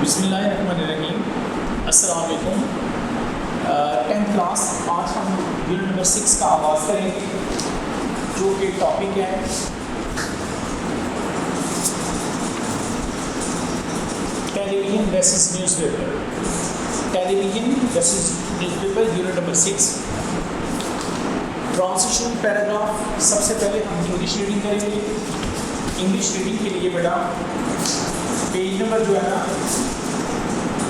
बिस्मिल्लाहिर्रहमानिर्रहीम। अस्सलाम वालेकुम। 10th क्लास, आज हम यूनिट नंबर 6 का आगाज़ करेंगे, जो कि टॉपिक है television versus newspaper. Television versus newspaper, unit number 6। Transition paragraph. सबसे पहले हम इंग्लिश रीडिंग करेंगे। इंग्लिश रीडिंग के लिए बेटा पेज नंबर जो है ना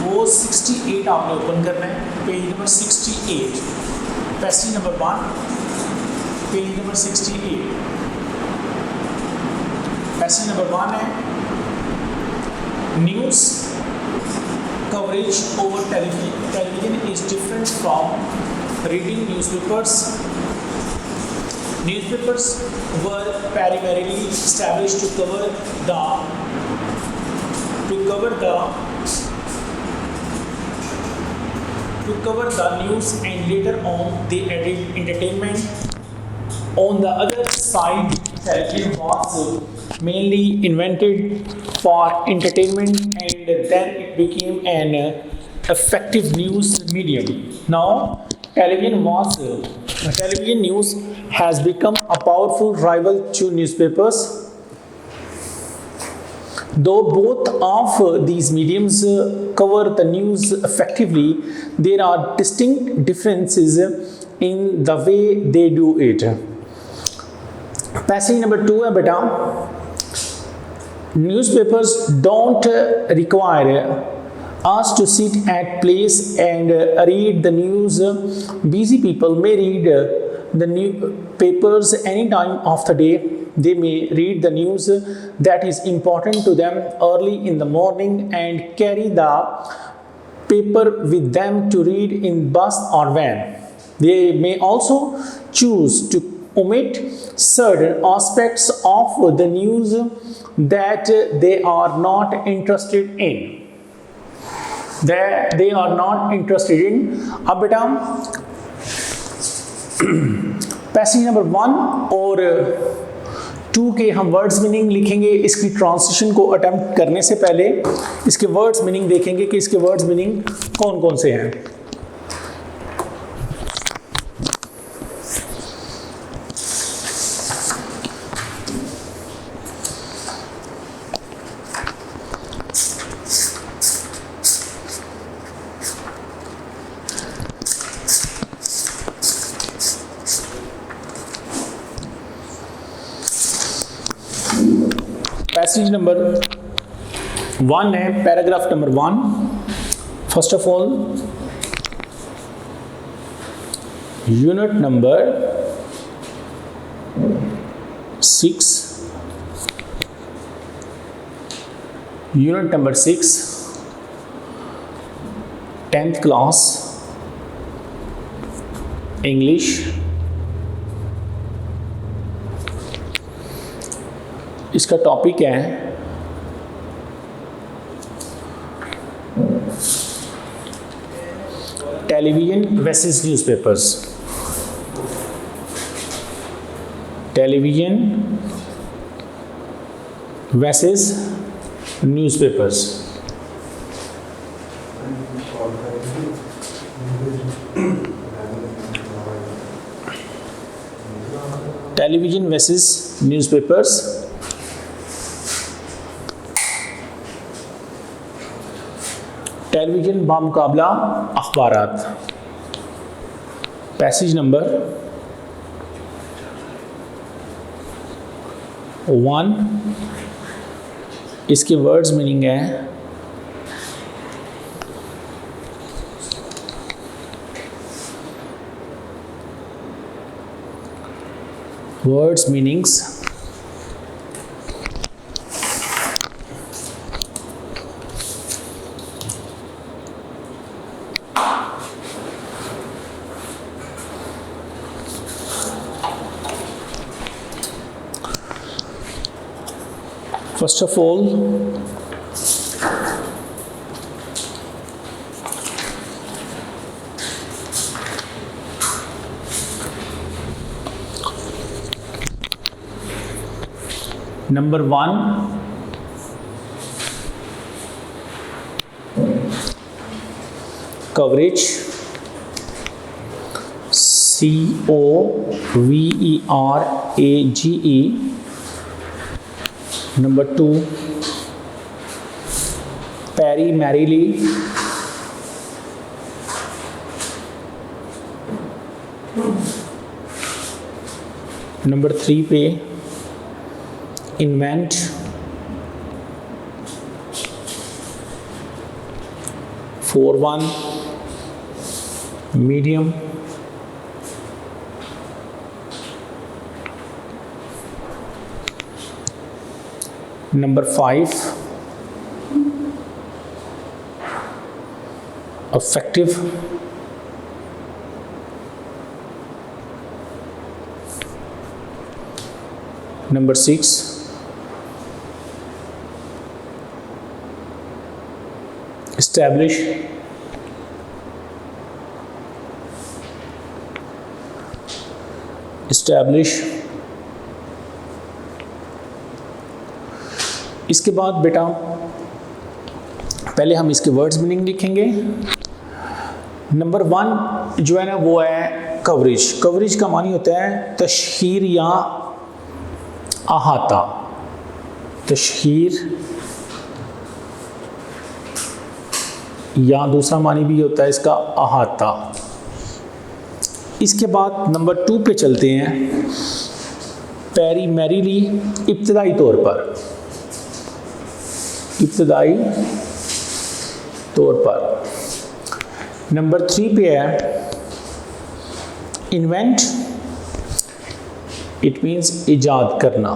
वो 68 आपने ओपन करना है। Page number 68, passage number 1, page number 68। Passage number 1 है news coverage over television is different from reading newspapers. Newspapers were primarily established to cover the news, and later on they added entertainment. On the other side, television was mainly invented for entertainment, and then it became an effective news medium. Now, television news has become a powerful rival to newspapers. Though both of these mediums cover the news effectively, there are distinct differences in the way they do it. Passage number 2 है बेटा, newspapers don't require us to sit at place and read the news. Busy people may read the newspapers any time of the day. They may read the news that is important to them early in the morning and carry the paper with them to read in bus or van. They may also choose to omit certain aspects of the news that they are not interested in. अब बेटा passage number 1 और 2 के हम words meaning लिखेंगे। इसकी translation को attempt करने से पहले इसके वर्ड्स मीनिंग देखेंगे कि इसके वर्ड्स मीनिंग कौन कौन से हैं। पैसेज नंबर 1 है, paragraph number 1। First of all, unit number 6, unit number 6, 10th class, English. इसका टॉपिक है television versus newspapers. Television versus newspapers. Television versus newspapers. Television बामुकाबला अखबारात। पैसेज नंबर 1, इसके वर्ड्स मीनिंग है words meanings. First of all, number 1, coverage, coverage. Number 2, peri-merrily. Number 3 पे invent. 4-1 medium. Number 5 effective. Number 6 establish. इसके बाद बेटा पहले हम इसके वर्ड्स मीनिंग लिखेंगे। नंबर 1 जो है ना वो है कवरेज। कवरेज का मानी होता है तशहीर या अहाता। तशहीर या दूसरा मानी भी होता है इसका अहाता। इसके बाद नंबर 2 पे चलते हैं। पेरी-मैरीली इब्तदाई तौर पर। इब्तदाई तौर पर। नंबर 3 पे है इन्वेंट। इट मीन्स इजाद करना।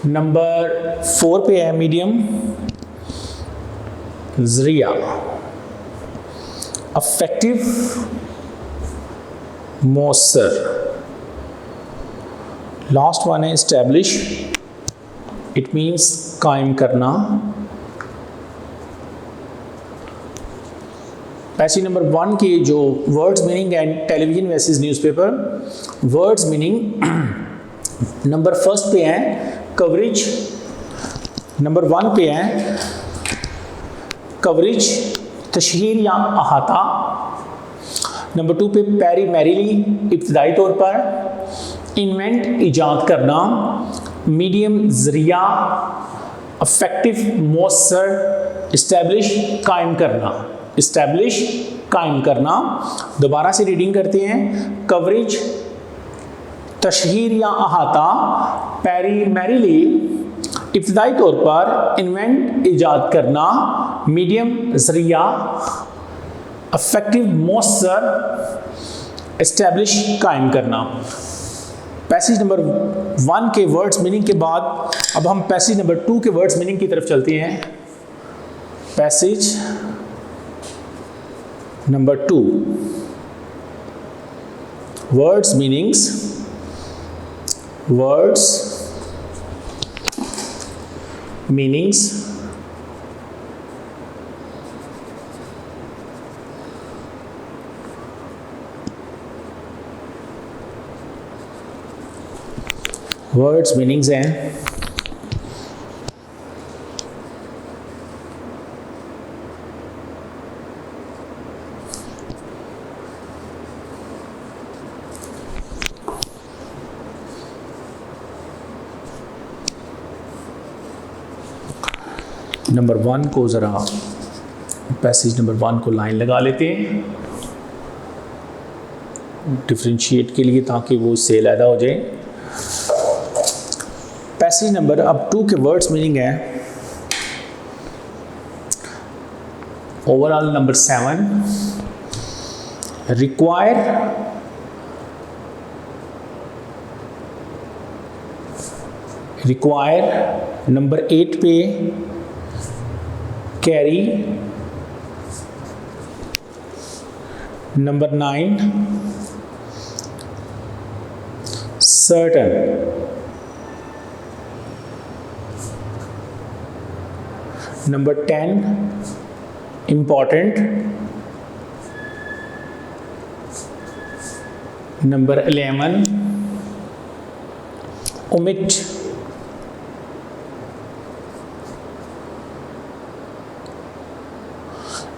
नंबर 4 पे है मीडियम, ज़रिया। अफेक्टिव, मौसर। लास्ट वन है इस्टेब्लिश। इट मीन्स कायम करना। पैसेज नंबर 1 के जो words meaning and television versus newspaper. Words meaning number 1 पे है कवरेज। नंबर 1 पे है कवरेज, तशहीर या अहाता। नंबर 2 पे पेरी-मैरीली इब्तदाई तौर पर। इन्वेंट इजाद करना। मीडियम ज़रिया। अफेक्टिव मौसर। इस्टेब्लिश कायम करना। इस्टेब्लिश कायम करना। दोबारा से रीडिंग करते हैं। कवरेज तशहीर या अहाता। पेरी-मैरीली इब्तदाई तौर पर। इन्वेंट इजाद करना। मीडियम ज़रिया। अफेक्टिव मौसर। इस्टेब्लिश कायम करना। पैसेज नंबर 1 के वर्ड्स मीनिंग के बाद अब हम पैसेज नंबर 2 के वर्ड्स मीनिंग की तरफ चलते हैं। Passage number 2 words meanings. Words meanings. Words meanings हैं नंबर 1 को ज़रा पैसेज नंबर 1 को लाइन लगा लेते हैं डिफ्रेंशिएट के लिए ताकि वो इससे अलहदा हो जाए। पैसेज नंबर अब 2 के वर्ड्स मीनिंग है overall. Number 7 require, require. Number 8 पे carry. Number 9 certain. Number 10 important. Number 11 omit.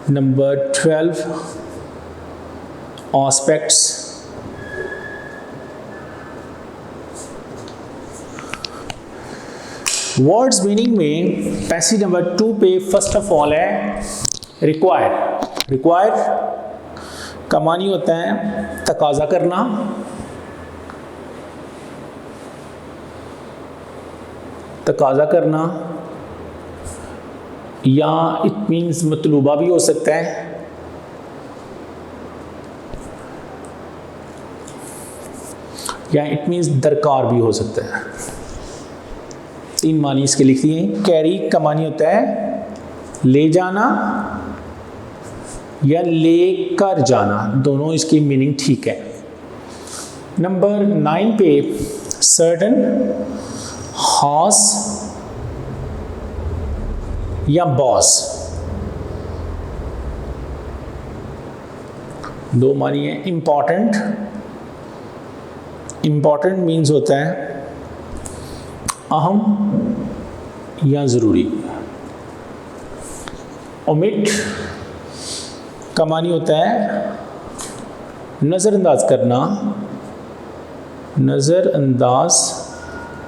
Number 12, aspects. Words meaning में पैसेज नंबर 2 पे फर्स्ट ऑफ ऑल है रिक्वायर। रिक्वायर का मानी होता है तकाजा करना, तकाजा करना, या इट मीन्स मतलूबा भी हो सकता है, या इट मीन्स दरकार भी हो सकता है। 3 मानी इसके लिख दिए। कैरी का मानी होता है ले जाना या ले कर जाना, दोनों इसकी मीनिंग ठीक है। नंबर 9 पे सर्टन, हॉस या बॉस, 2 मानी है। इंपॉर्टेंट, इंपॉर्टेंट मीन्स होता है अहम या ज़रूरी। ओमिट का मानी होता है नज़रअंदाज करना, नज़रअंदाज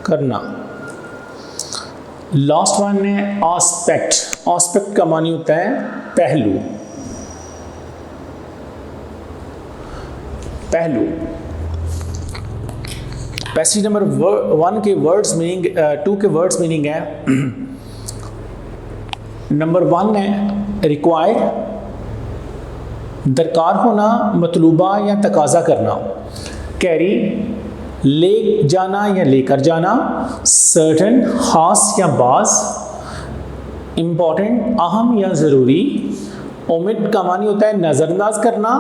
करना। लास्ट वन है आस्पेक्ट। आस्पेक्ट का मानी होता है पहलू, पहलू। पैसेज नंबर 1 के वर्ड्स मीनिंग, 2 के वर्ड्स मीनिंग है नंबर 1 है रिक्वायर, दरकार होना, मतलूबा या तकाजा करना। कैरी ले जाना या लेकर जाना। सर्टन खास या बाज। इम्पॉर्टेंट अहम या ज़रूरी। ओमिट का मानी होता है नज़रअंदाज करना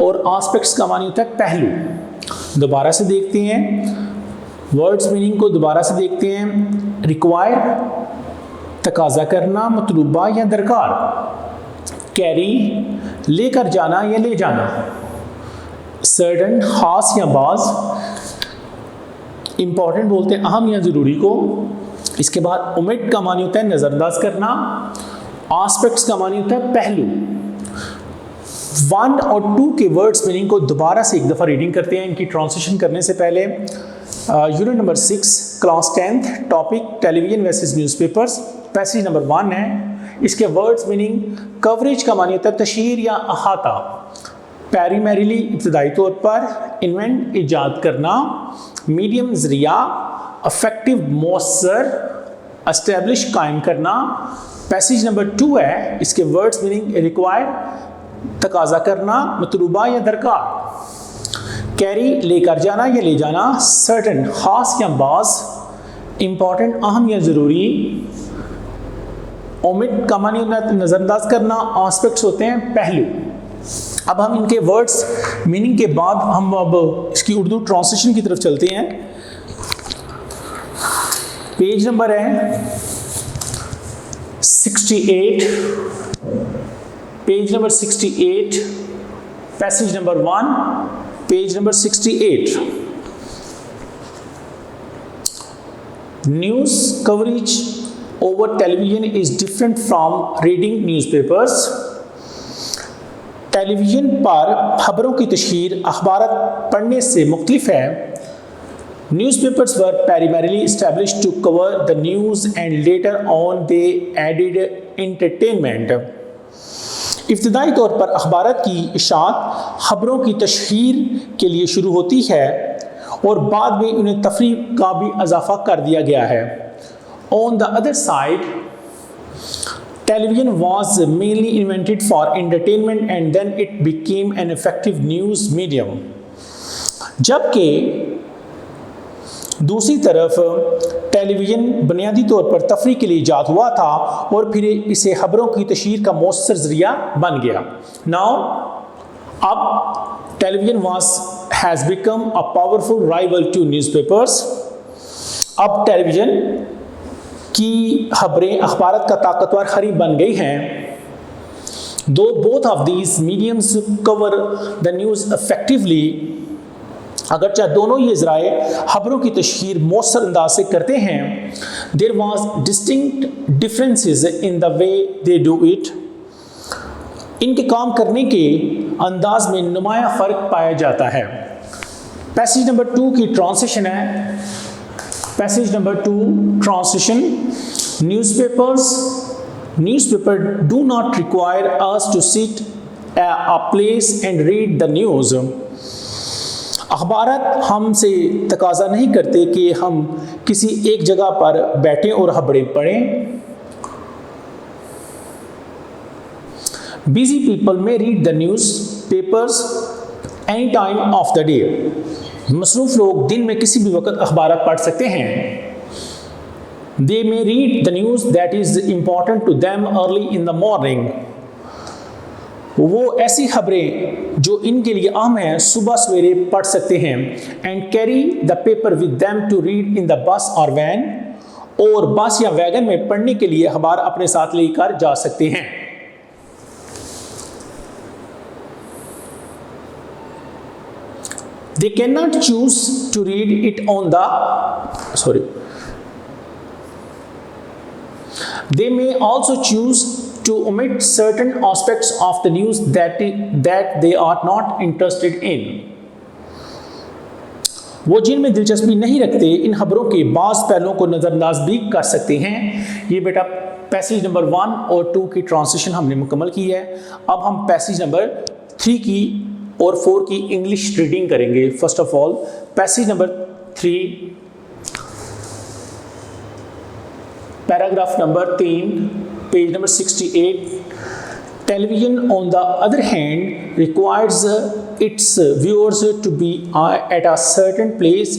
और आस्पेक्ट्स का मानी होता है पहलू। दोबारा से देखते हैं वर्ड्स मीनिंग को, दोबारा से देखते हैं। रिक्वायर तकाजा करना, मतलूबा या दरकार। कैरी लेकर जाना या ले जाना। सर्टन खास या बाज। इंपॉर्टेंट बोलते हैं अहम या ज़रूरी को। इसके बाद ओमिट का मानी होता है नज़रअंदाज करना। आस्पेक्ट्स का मानी होता है पहलू। 1 और 2 के वर्ड्स मीनिंग को दोबारा से एक दफ़ा रीडिंग करते हैं इनकी ट्रांसलेशन करने से पहले। Unit number 6 class 10th, topic television versus newspapers. Passage number 1 है, इसके वर्ड्स मीनिंग कवरेज का मानी होता है तशहीर या अहाता। प्राइमरीली इब्तदाई तौर पर, इन्वेंट इजाद करना, मीडियम ज़रिया, अफेक्टिव मौसर, एस्टेब्लिश कायम करना। पैसेज नंबर 2 है, इसके वर्ड्स मीनिंग रिक्वायर तकाजा करना, मतलूबा या दरकार। कैरी लेकर जाना या ले जाना। सर्टन खास या बाज। इंपॉर्टेंट अहम या ज़रूरी। ओमिट का मानी होता है नज़रअंदाज करना। आस्पेक्ट्स होते हैं पहलू। अब हम इनके वर्ड्स मीनिंग के बाद हम अब इसकी उर्दू ट्रांसलेशन की तरफ चलते हैं। पेज नंबर है 68, page number 68, passage number 1, page number 68। News coverage over television is different from reading newspapers. Television पर खबरों की तशहीर अखबार पढ़ने से मुख्तलिफ है। Newspapers were primarily established to cover the news and later on they added entertainment. इब्तदाई तौर पर अखबारात की इशाअत खबरों की तशहीर के लिए शुरू होती है और बाद में उन्हें तफरीह का भी इजाफा कर दिया गया है। On the other side, television was mainly invented for entertainment and then it became an effective news medium. जबकि दूसरी तरफ टेलीविज़न बुनियादी तौर पर तफरीह के लिए ईजाद हुआ था और फिर इसे खबरों की तशहीर का मौसर ज़रिया बन गया। नाउ अब television has become a powerful rival to newspapers. अब टेलीविज़न की खबरें अखबारात का ताकतवर खरीद बन गई हैं। दो both of these mediums cover the news effectively. अगरचे दोनों ये ज़राए खबरों की तशहीर मौसर अंदाज से करते हैं, there was distinct differences in the way they do it. इनके काम करने के अंदाज में नुमाया फ़र्क पाया जाता है। पैसेज नंबर 2 की ट्रांसलेशन है। Passage number 2 translation. Newspaper do not require us to sit a place and read the news। अखबारात हमसे तकाजा नहीं करते कि हम किसी एक जगह पर बैठें और खबरें पढ़ें। Busy people may read the newspapers any time of the day। मसरूफ़ लोग दिन में किसी भी वक्त अखबारात पढ़ सकते हैं। They may read the news that is important to them early in the morning। वो ऐसी खबरें जो इनके लिए अहम हैं सुबह सवेरे पढ़ सकते हैं। And carry the paper with them to read in the bus और वैन। और बस या वैगन में पढ़ने के लिए अखबार अपने साथ लेकर जा सकते हैं। They can not choose to read it on the They may also choose to omit certain aspects of the news that they are not interested in। वो जिनमें दिलचस्पी नहीं रखते इन खबरों के बाज़ पहलुओं को नज़रअंदाज भी कर सकते हैं। ये बेटा पैसेज नंबर 1 और 2 की ट्रांसलेशन हमने मुकम्मल की है। अब हम पैसेज नंबर 3 की और 4 की इंग्लिश रीडिंग करेंगे। First of all passage number 3, paragraph number 3, page number 68। Television, on the other hand, requires its viewers to be at a certain place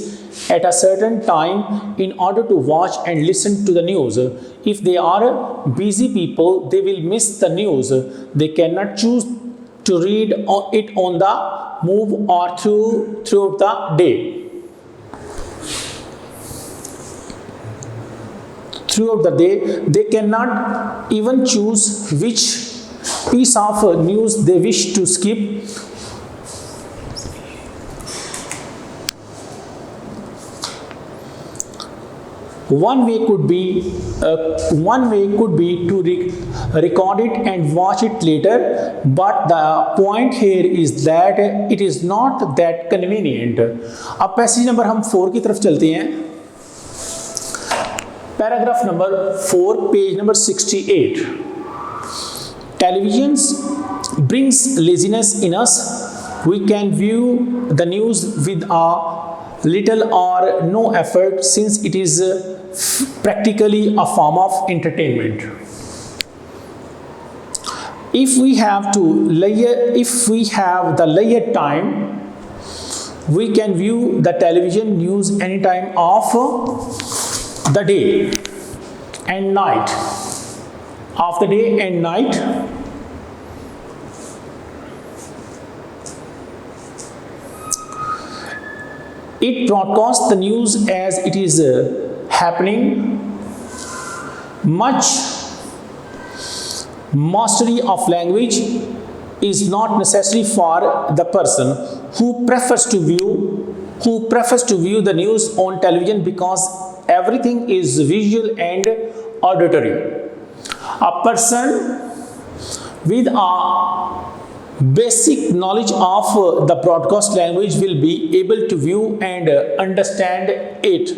at a certain time in order to watch and listen to the news. If they are busy people, they will miss the news. They cannot choose to read it on the move or throughout the day. Throughout the day, they cannot even choose which piece of news they wish to skip. One way could be to record it and watch it later, but the point here is that it is not that convenient। अब passage number हम 4 की तरफ चलते हैं। Paragraph number 4, page number 68। Television brings laziness in us। We can view the news with a little or no effort since it is practically a form of entertainment। If we have the leisure time, we can view the television news any time of the day and night, of the day and night। It broadcasts the news as it is happening। Much mastery of language is not necessary for the person who prefers to view the news on television because everything is visual and auditory। A person with a basic knowledge of the broadcast language will be able to view and understand it।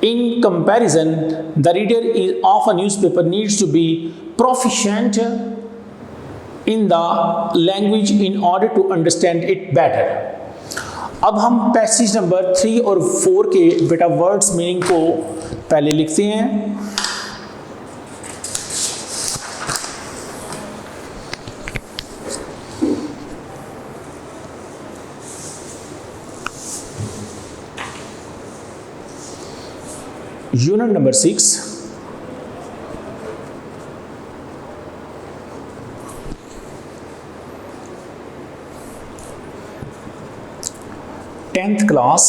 In comparison, the reader of a newspaper needs to be proficient in the language in order to understand it better। अब हम passage number 3 और 4 के बेटा words meaning को पहले लिखते हैं। Unit number 6, tenth class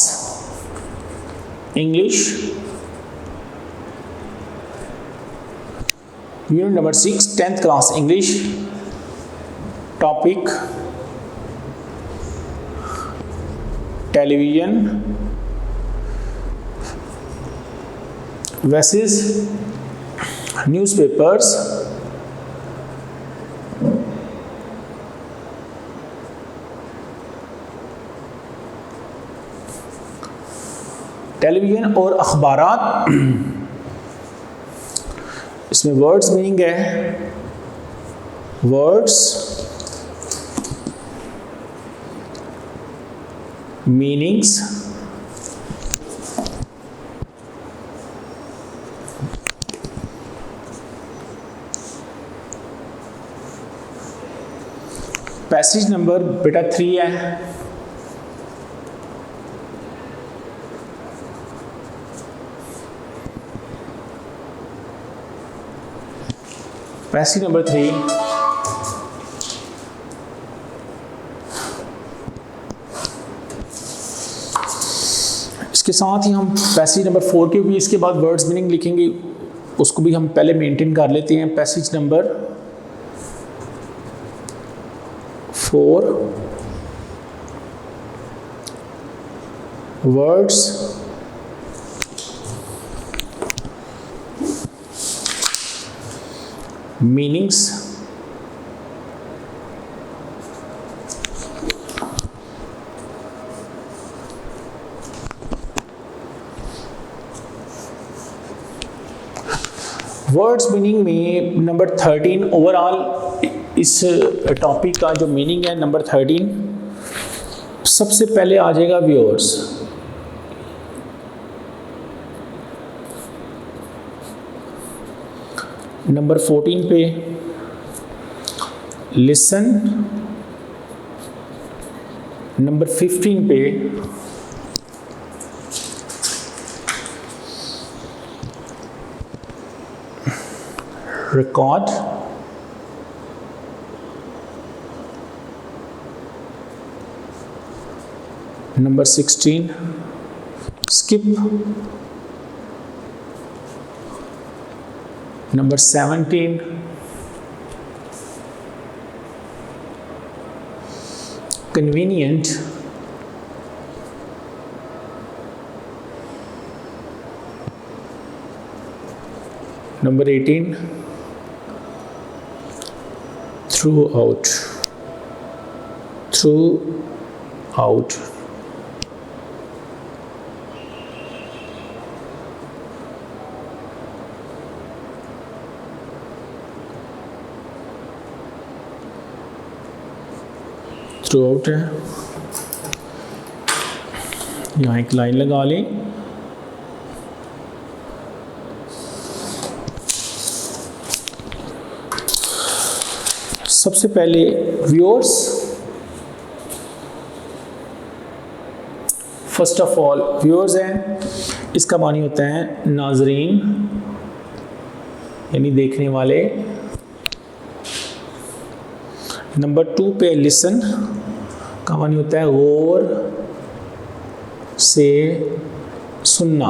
English, unit number 6, 10th class English. Topic television versus newspapers। Television और अखबारात, इसमें वर्ड्स मीनिंग है, वर्ड्स मीनिंग्स पैसेज नंबर बेटा 3 है। पैसेज नंबर 3 इसके साथ ही हम पैसेज नंबर 4 के भी इसके बाद वर्ड्स मीनिंग लिखेंगे, उसको भी हम पहले मेंटेन कर लेते हैं। Passage number 4 words meanings words meaning में नंबर 13 ओवरऑल इस टॉपिक का जो मीनिंग है नंबर 13, सबसे पहले आ जाएगा व्यूअर्स। नंबर 14 पे लिसन, नंबर 15 पे record, number 16 skip, number 17 convenient, number 18 throughout, through out है, यहाँ एक लाइन लगा लें। सबसे पहले viewers, first of all viewers हैं, इसका मानी होता है नाजरीन यानी देखने वाले। नंबर 2 पे लिसन का मानी होता है गौर से सुनना।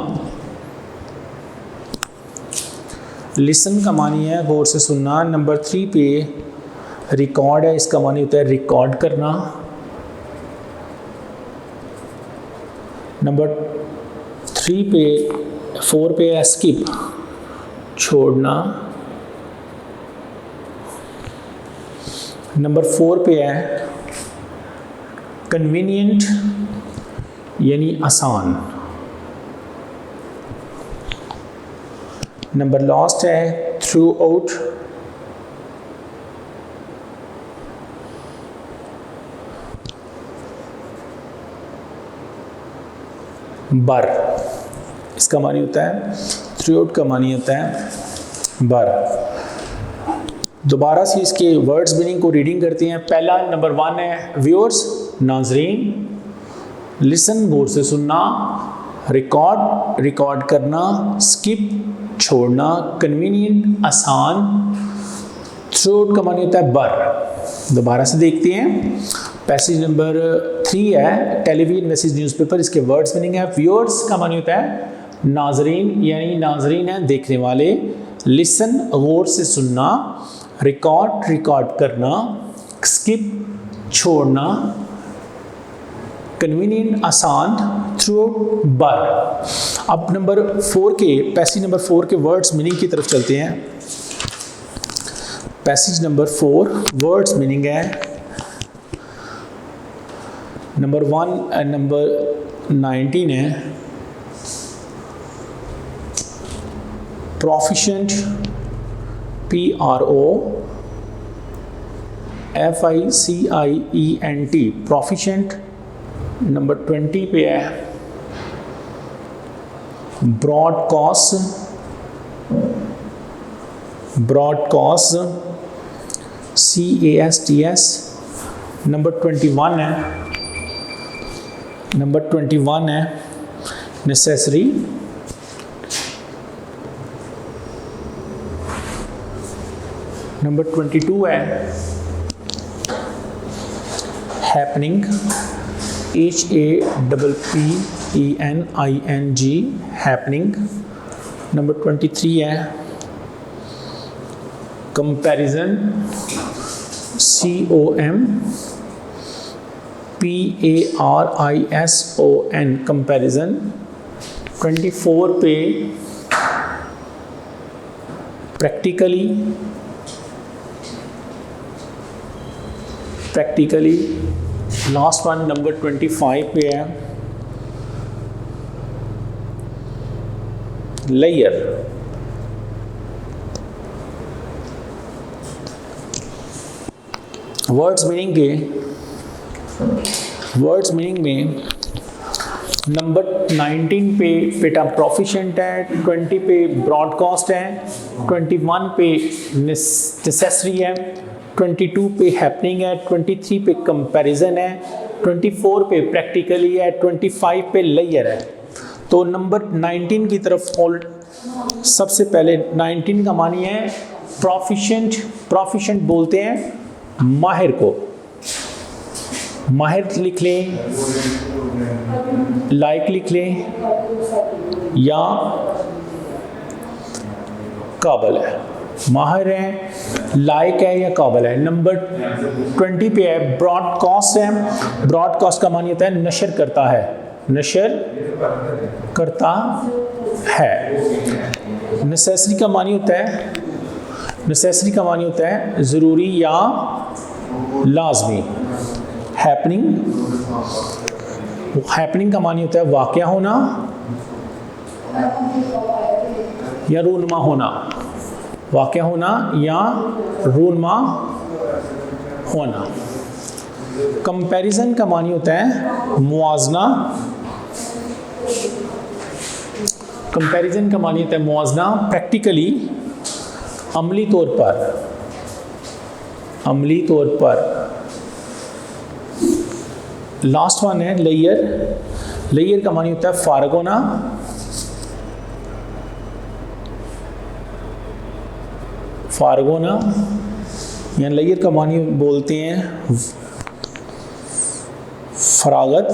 लिसन का मानी है गौर से सुनना। नंबर 3 पे रिकॉर्ड है, इसका मानी होता है रिकॉर्ड करना। नंबर 4 पे है स्किप, छोड़ना। नंबर 4 पे है कन्वीनियंट यानी आसान। नंबर लास्ट है थ्रू आउट, बर, इसका मानी होता है थ्रू आउट का मानी होता है बर। दोबारा से इसके वर्ड्स मीनिंग को रीडिंग करते हैं। पहला नंबर 1 है व्यूअर्स नाजरीन, लिसन गौर से सुनना, रिकॉर्ड करना, स्किप छोड़ना, कन्वीनियंट आसान, थ्रू आउट का मानी होता है बर। दोबारा से देखते हैं। पैसेज नंबर 3 है टेलीविजन मैसेज न्यूज़पेपर, इसके वर्ड्स मीनिंग है व्यूअर्स का मानी होता है नाजरीन यानी नाजरीन है देखने वाले, लिसन गौर से सुनना, रिकॉर्ड करना, स्किप छोड़ना, कन्वीनियंट आसान, थ्रू आउट बर। अब नंबर 4 के पैसेज नंबर 4 के वर्ड्स मीनिंग की तरफ चलते हैं। पैसेज नंबर 4 वर्ड्स मीनिंग है नंबर 1 नंबर 19 है proficient, PROFICIENT, proficient। नंबर 20 पे है broadcast, CASTS। नंबर 21 है necessary। नंबर 22 है happening, HAPPENING, happening। नंबर 23 है comparison, COMPARISON, comparison। 24 पे practically, लास्ट वन नंबर 25 पे है लेयर। वर्ड्स मीनिंग में नंबर 19 पे बेटा प्रोफिशिएंट है, 20 पे ब्रॉडकास्ट है, 21 पे नेसेसरी है, 22 पे हैपनिंग है, 23 पे कंपैरिजन है, 24 पे प्रैक्टिकली है, 25 पे लेयर है। तो नंबर 19 की तरफ सबसे पहले 19 का मानी है प्रोफिशिएंट बोलते हैं माहिर को। माहिर लिख लें, लाइक लिख लें या काबिल है। माहिर है, लाइक है या काबिल है। नंबर 20 पे है ब्रॉडकास्ट है। ब्रॉडकास्ट का मानी होता है नशर करता है, नशर करता है। नेसेसरी का मानी होता है ज़रूरी या लाजमी। हैपनिंग का मानी होता है वाक़या होना या रूनमा होना, वाक़या होना या रूनमा होना। कंपैरिजन का मानी होता है मुआजना। कंपैरिजन का मानी होता है मुआजना प्रैक्टिकली, अमली तौर पर। लास्ट वन है लेयर का मानी होता है फारग होना, या लेयर का मानी बोलते हैं फरागत,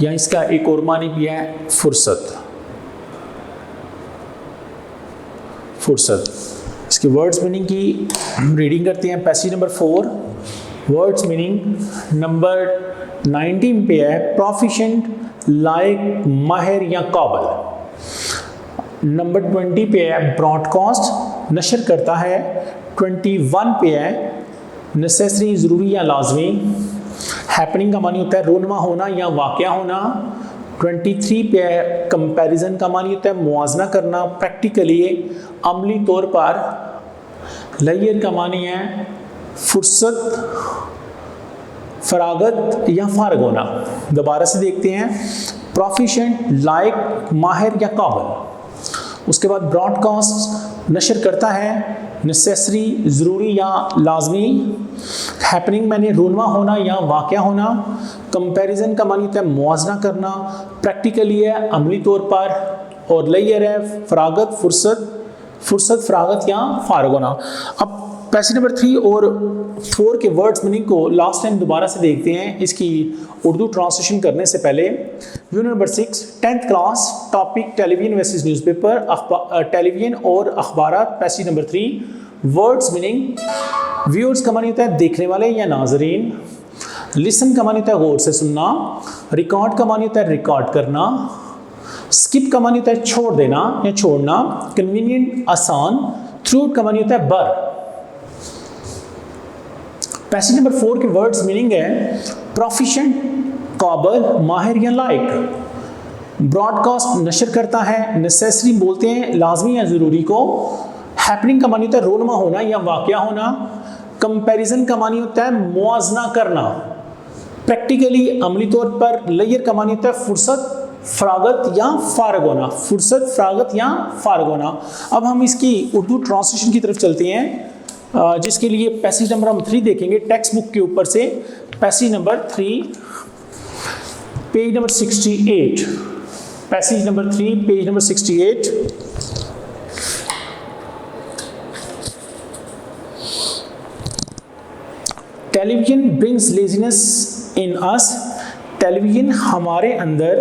या इसका एक और मानी भी है फुर्सत। इसके वर्ड्स मीनिंग की रीडिंग करते हैं। Passage number 4, words meaning number 19 पे है प्रोफिशिएंट, लाइक, माहिर या काबिल। नंबर 20 पे है ब्रॉडकास्ट, नशर करता है। 21 पे है नेसेसरी, ज़रूरी या लाजमी। हैपनिंग का मानी होता है रोनमा होना या वाक़या होना। 23 पे है कंपैरिजन का मानी होता है मुआजना करना प्रैक्टिकली, अमली तौर पर। लेयर का मानी है फुर्सत, फरागत या फारग होना। दोबारा से देखते हैं, प्रोफिशिएंट, लाइक, माहिर या काबिल। उसके बाद ब्रॉडकास्ट नशर करता है, नेसेसरी ज़रूरी या लाजमी। हैपनिंग मैंने रूनमा होना या वाक़या होना। कंपैरिजन का मानी होता है मुआजना करना प्रैक्टिकली है, अमली तौर पर। और लेयर है फरागत, फुर्सत, फरागत या फारग होना। अब पैसेज नंबर 3 और 4 के वर्ड्स मीनिंग को लास्ट टाइम दोबारा से देखते हैं, इसकी उर्दू ट्रांसलेशन करने से पहले। Unit number 6 10th class, topic television versus newspaper, television और अखबारात। Passage number 3 words meaning viewers का मानी होता है देखने वाले या नाजरीन। लिसन का मानी होता है गौर से सुनना। रिकॉर्ड का मानी होता है रिकॉर्ड करना। स्किप का मानी होता है छोड़ देना या छोड़ना। कन्वीनियंट आसान। थ्रूट का मानी होता है बर। पैसेज नंबर 4 के वर्ड्स मीनिंग है प्रोफिशिएंट, काबिल, माहिर या लाइक। ब्रॉडकास्ट नशर करता है, नेसेसरी बोलते हैं लाजमी या ज़रूरी को, हैपनिंग का मानी होता है रोनमा होना या वाक़या होना, कंपैरिजन का मानी होता है मुआजना करना, प्रैक्टिकली अमली तौर पर लेयर का मानी होता है फुर्सत, फरागत या फारग होना, फुर्सत, फरागत या फारग होना। अब हम इसकी उर्दू ट्रांसलेशन की तरफ चलते हैं, जिसके लिए पैसेज नंबर हम 3 देखेंगे टेक्स्ट बुक के ऊपर से, passage number 3 page number 68, passage number 3 page number 68। Television brings laziness इन अस, टेलीविजन हमारे अंदर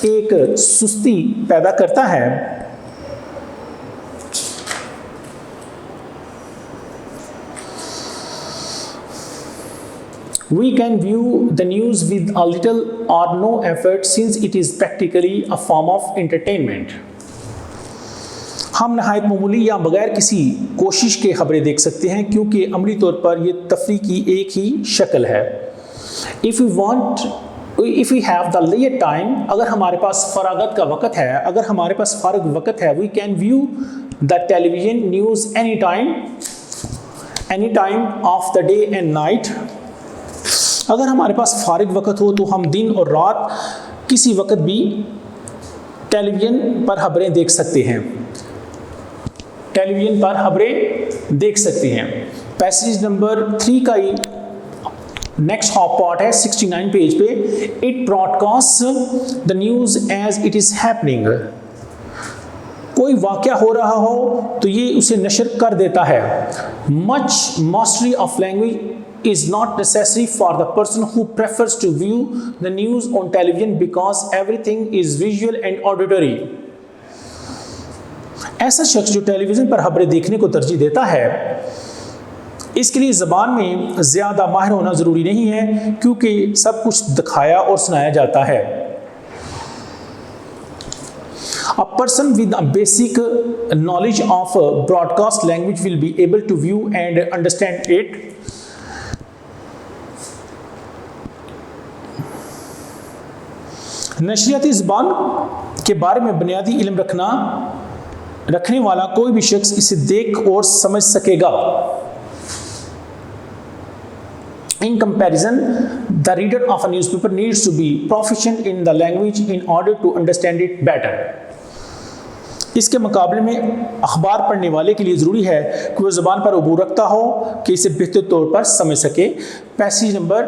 एक सुस्ती पैदा करता है। We can view the news with a little or no effort since it is practically a form of entertainment. हम नहायत मामूली या बगैर किसी कोशिश के खबरें देख सकते हैं क्योंकि अमली तौर पर यह तफरीह की एक ही शक्ल है। If we have the leisure time, अगर हमारे पास फरागत का वक़्त है, अगर हमारे पास फारग वक़्त है, we can view the television news any time of the day and night. अगर हमारे पास फारग वक़्त हो तो हम दिन और रात किसी वक़्त भी टेलीविज़न पर खबरें देख सकते हैं, टेलीविज़न पर खबरें देख सकते हैं। पैसेज नंबर 3 का ही नेक्स्ट हॉप पार्ट है 69 पेज पे, it broadcast the news as it is happening. कोई वाक़या हो रहा हो तो ये उसे नशर कर देता है। Much mastery of language is not necessary for the person who prefers to view the news on television because everything is visual and auditory. ऐसा शख्स जो टेलीविज़न पर खबरें देखने को तरजीह देता है, इसके लिए ज़बान में ज़्यादा माहिर होना ज़रूरी नहीं है क्योंकि सब कुछ दिखाया और सुनाया जाता है। A person with a basic knowledge of broadcast language will be able to view and understand it. नशरियाती ज़बान के बारे में बुनियादी इल्म रखने वाला कोई भी शख्स इसे देख और समझ सकेगा। In comparison, the reader of a newspaper needs to be proficient in the language in order to understand it better. इसके मुकाबले में अखबार पढ़ने वाले के लिए ज़रूरी है कि वह ज़बान पर अबूर रखता हो कि इसे बेहतर तौर पर समझ सके। पैसेज नंबर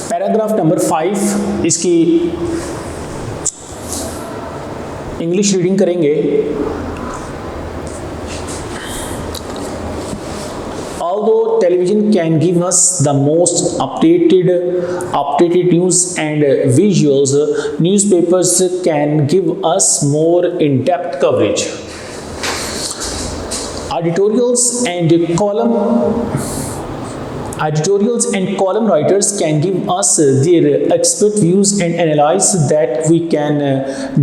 पैराग्राफ नंबर 5, इसकी इंग्लिश रीडिंग करेंगे। Although television can give us the most updated news and visuals, newspapers can give us more in-depth coverage. Editorials and column writers can give us their expert views and analysis that we can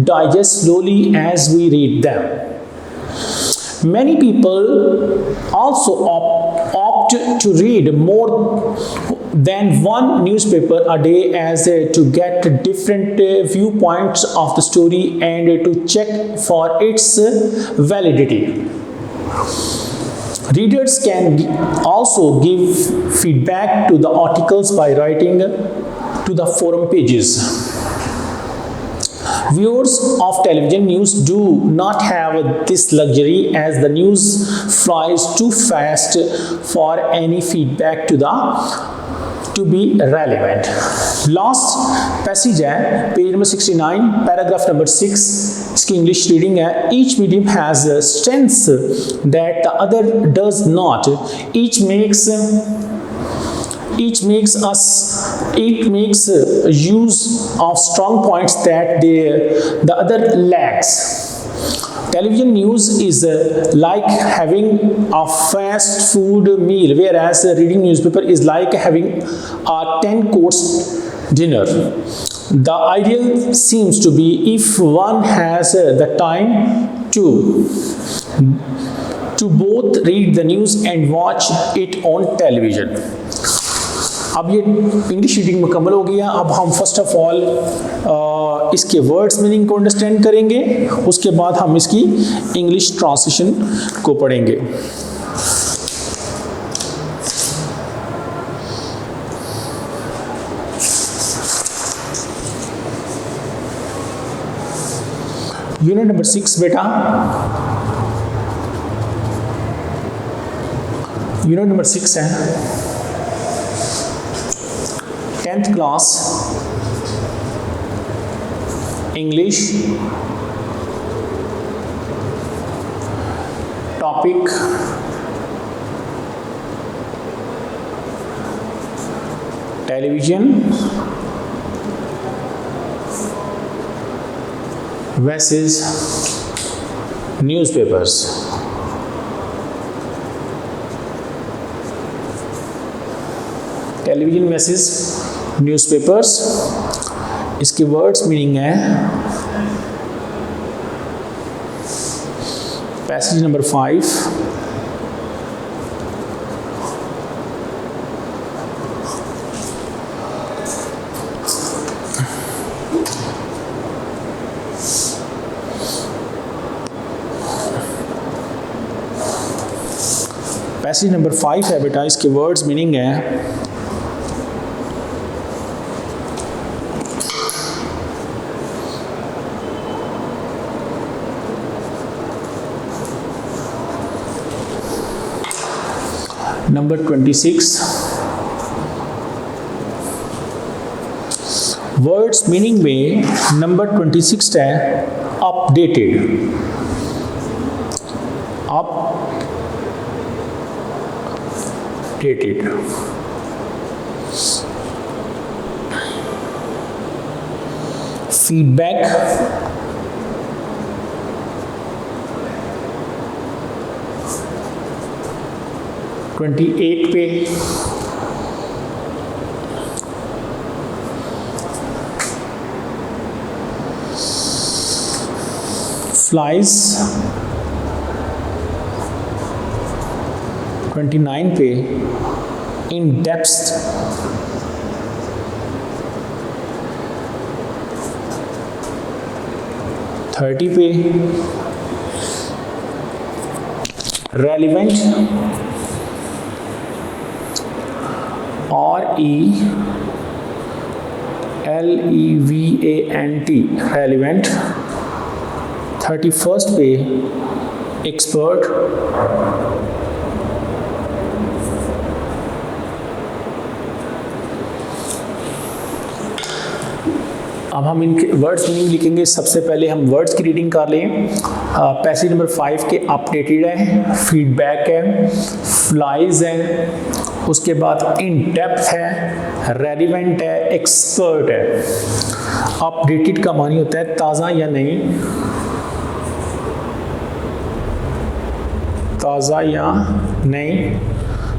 digest slowly as we read them. Many people also opt to read more than one newspaper a day as to get different viewpoints of the story and to check for its validity. Readers can also give feedback to the articles by writing to the forum pages. Viewers of television news do not have this luxury as the news flies too fast for any feedback to be relevant. Last passage है page number 69 paragraph number 6, इसकी English reading है। Each medium has strengths that the other does not. Each makes use of strong points that the other lacks. Television news is like having a fast food meal, whereas reading newspaper is like having a 10-course dinner. The ideal seems to be if one has the time to both read the news and watch it on television. अब ये English reading मुकम्मल हो गया। अब हम first of all इसके words meaning को understand करेंगे, उसके बाद हम इसकी इंग्लिश ट्रांसलेशन को पढ़ेंगे। यूनिट नंबर 6 बेटा, यूनिट नंबर 6 है 10th class English, topic television versus newspapers। Television versus newspapers. इसके वर्ड्स मीनिंग है पैसेज नंबर 5, पैसेज नंबर 5 है बेटा। इसके वर्ड्स मीनिंग है नंबर 26। वर्ड्स मीनिंग में नंबर 26 है अपडेटेड। फीडबैक, ट्वेंटी 8 पे फ्लाइज, 29 पे इन डेप्थ, 30 पे रेलिवेंट, RELEVANT रेलिवेंट, 31st पे एक्सपर्ट, अब हम इनके वर्ड्स मीनिंग लिखेंगे। सबसे पहले हम वर्ड्स की रीडिंग कर लें। पैसेज नंबर 5 के अपडेटेड है, फीडबैक है, फ्लाइज है, उसके बाद इन डेप्थ है, रेलिवेंट है, एक्सपर्ट है। अपडेटेड का मानी होता है ताज़ा या नहीं, ताज़ा या नहीं।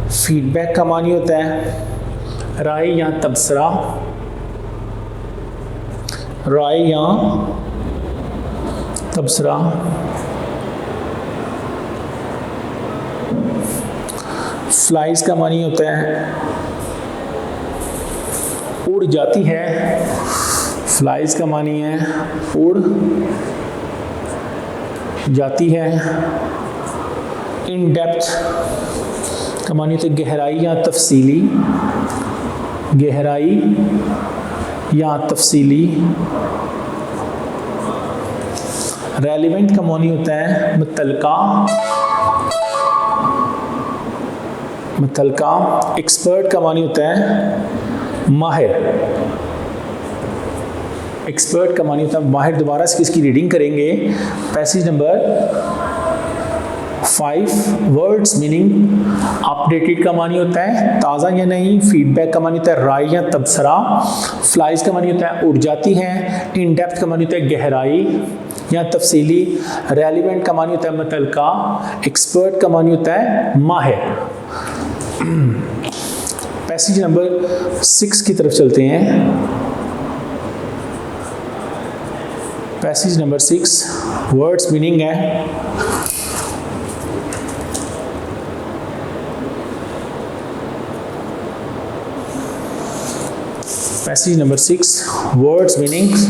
फीडबैक का मानी होता है राय या तबसरा, राय या तबसरा। फ्लाइज का मानी होता है उड़ जाती है, फ्लाइज का मानी है उड़ जाती है। इन डेप्थ का मानी होता है गहराई या तफसीली, गहराई या तफसीली। रेलिवेंट का मानी होता है मुतलका, मुतलका। एक्सपर्ट का मानी होता है माहिर, एक्सपर्ट का मानी होता है माहिर। दोबारा से इसकी रीडिंग करेंगे। Passage number 5, words meaning updated का मानी होता है ताज़ा या नहीं, फीडबैक का मानी होता है राय या तबसरा, फ्लाइज का मानी होता है उड़ जाती हैं, इन डेप्थ का मानी होता है गहराई या तफसीली, रेलिवेंट का मानी होता है मुतलका, एक्सपर्ट का मानी होता है माहिर। पैसेज नंबर 6 की तरफ चलते हैं। पैसेज नंबर 6, वर्ड्स मीनिंग है Passage number 6, words meanings.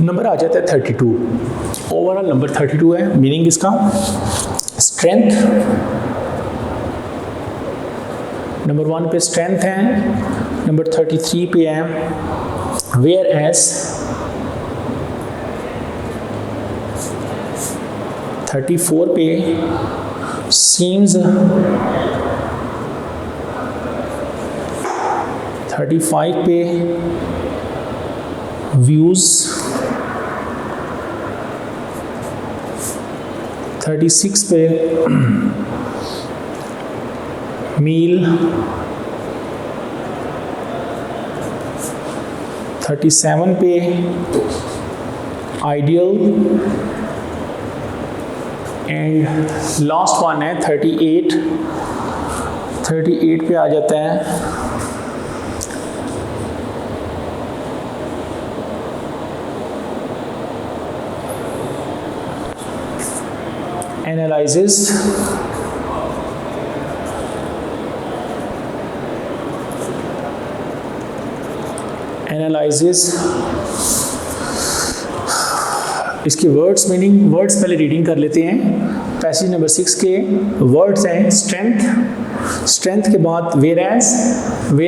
Number आ जाता है 32। ओवरऑल नंबर 32 है। मीनिंग इसका स्ट्रेंथ, नंबर 1 पे स्ट्रेंथ है, नंबर 33 पे है वेयर एज, 34 पे सीम्स, 35 पे व्यूज, 36 पे मील, 37 पे आइडियल एंड लास्ट वन है 38। 38 पे आ जाता है analyzes, इसके वर्ड्स मीनिंग, वर्ड्स पहले रीडिंग कर लेते हैं। पैसेज नंबर 6 के वर्ड्स हैं स्ट्रेंथ, स्ट्रेंथ के बाद वेयर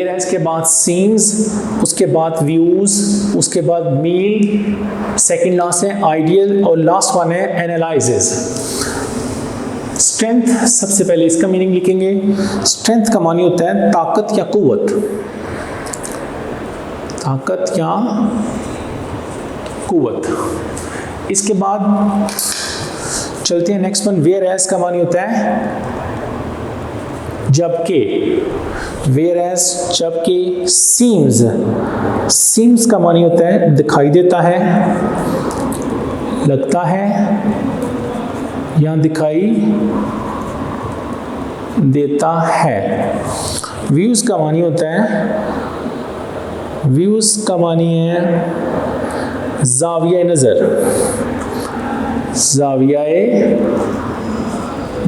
एज के बाद सीम्स, उसके बाद व्यूज, उसके बाद मील, सेकंड लास्ट है आइडियल और लास्ट वन है एनालाइजेस। स्ट्रेंथ सबसे पहले इसका मीनिंग लिखेंगे। स्ट्रेंथ का मानी होता है ताकत या कुव्वत, ताकत या कुव्वत। इसके बाद चलते हैं नेक्स्ट वन, वेयर एज का मानी होता है जबकि, वेयर एज जबकि। सीम्स, सीम्स का मानी होता है दिखाई देता है, लगता है या दिखाई देता है। व्यूज का मानी होता है, व्यूज का मानी है जाविया नज़र, जाविया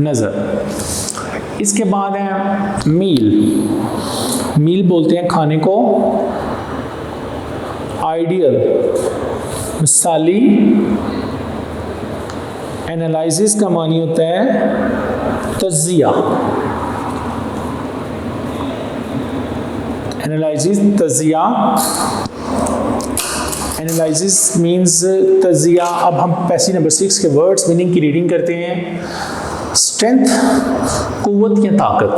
नज़र। इसके बाद है मील, मील बोलते हैं खाने को, आइडियल मिसाली, एनालिसिस का मानी होता है तज्जिया, एनालिसिस तज्जिया, एनालिसिस मीन्स तज्जिया। अब हम पैसेज नंबर 6 के वर्ड्स मीनिंग की रीडिंग करते हैं। स्ट्रेंथ कुव्वत या ताकत,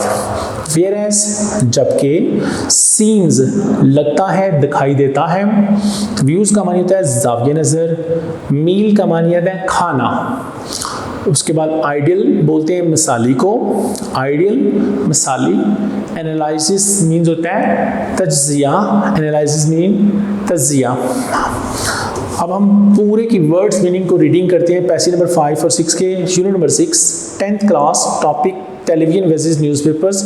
वेयर एज जबकि, सीम्स लगता है दिखाई देता है, व्यूज का मानी होता है जाविया नज़र, मील का मानी होता है खाना, उसके बाद आइडियल बोलते हैं मिसाली को, आइडियल मिसाली। एनालिसिस मीन्स होता है तज्जिया, एनालिसिस मीन तज्जिया। अब हम पूरे की वर्ड्स मीनिंग को रीडिंग करते हैं पैसेज नंबर 5 और 6 के। Unit number 6 10th class, topic television versus newspapers.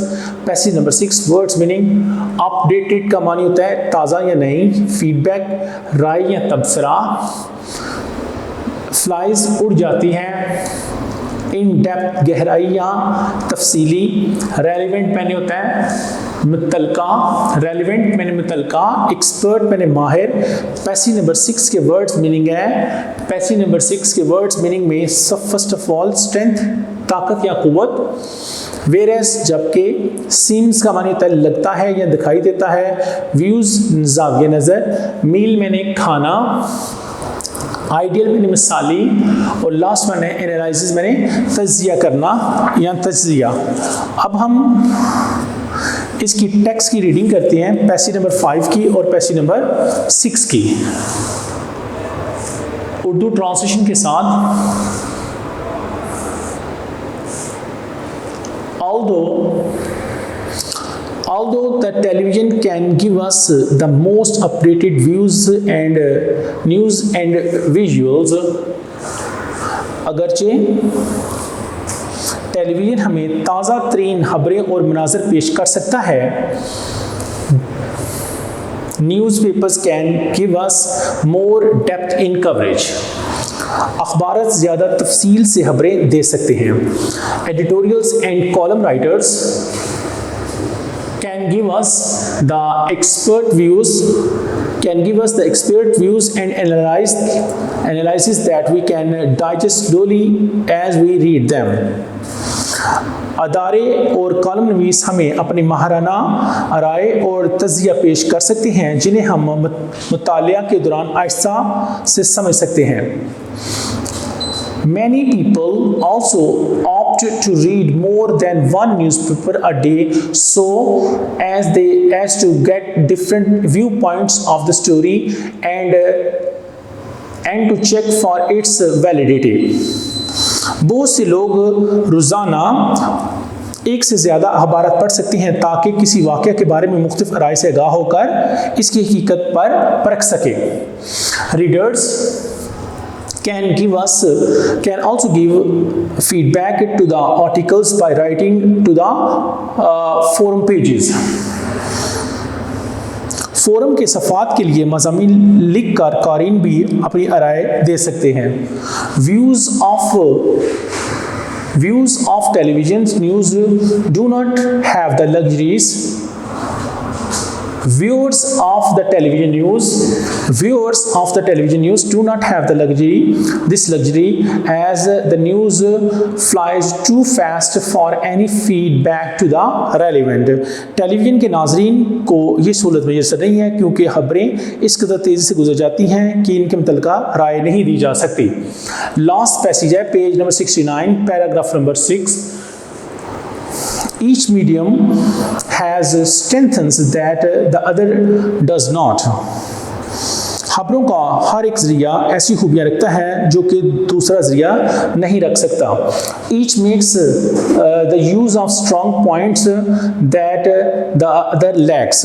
Passage number 6 words meaning updated का मानी होता है ताज़ा या नई, फीडबैक राय या तबसरा, फ्लाइज उड़ जाती हैं, इन डेप्थ गहराई या तफसीली, रेलिवेंट मैंने होता है मुतलका, रेलिवेंट मैंने मुतलका, एक्सपर्ट मैंने माहिर। पैसेज नंबर 6 के वर्ड्स मीनिंग है, पैसेज नंबर 6 के वर्ड्स मीनिंग में सब फर्स्ट ऑफ ऑल स्ट्रेंथ ताकत या कुव्वत, वेयर एज जबकि, सीम्स का मानी होता है लगता है या दिखाई देता है, व्यूज जाविया नज़र, मील मैंने खाना, आइडियल मैंने मिसाली और लास्ट वन है एनालिसिस मैंने तज्जिया करना या तज्जिया। अब हम इसकी टेक्स्ट की रीडिंग करते हैं पैसेज नंबर 5 की और पैसेज नंबर 6 की उर्दू ट्रांसलेशन के साथ। Although the television can give us the most updated views and news and visuals, अगरचे टेलीविज़न हमें ताज़ा तरीन खबरें और मनाज़र पेश कर सकता है। Newspapers can give us more depth in coverage. अखबार ज़्यादा तफसील से खबरें दे सकते हैं। Editorials and column writers can give us the expert views and analysis that we can digest slowly as we read them. अदारे और कॉलम नवीस हमें अपनी माहराना राय और तज़किया पेश कर सकते हैं जिन्हें हम मुतालिया के दौरान आहिस्ता से समझ सकते हैं। Many people also opt to read more than one newspaper a day so as to get different viewpoints of the story and to check for its validity. बहुत से लोग रोज़ाना एक से ज़्यादा अखबार पढ़ सकते हैं ताकि किसी वाक़या के बारे में मुख्तलिफ राय से आगाह होकर इसकी हकीकत पर परख सके। Readers can also give feedback to the articles by writing to the forum pages. Forum के सफ़ात के लिए मज़ामीन लिख कर क़ारीन भी अपनी राय दे सकते हैं। Views of television news do not have the luxuries. Viewers of the television news do not have this luxury as the news flies too fast for any feedback to the relevant. Television के नाज़रीन को ये सहूलत मैसर नहीं है क्योंकि खबरें इस कदर तेज़ी से गुजर जाती हैं कि इनके मुतल्लिक़ा राय नहीं दी जा सकती। लास्ट पैसेज है page number 69 paragraph number 6। Each medium has strengths that the other does not. खबरों का हर एक ज़रिया ऐसी खूबियाँ रखता है जो कि दूसरा ज़रिया नहीं रख सकता। Each makes the use of strong points that the other lacks.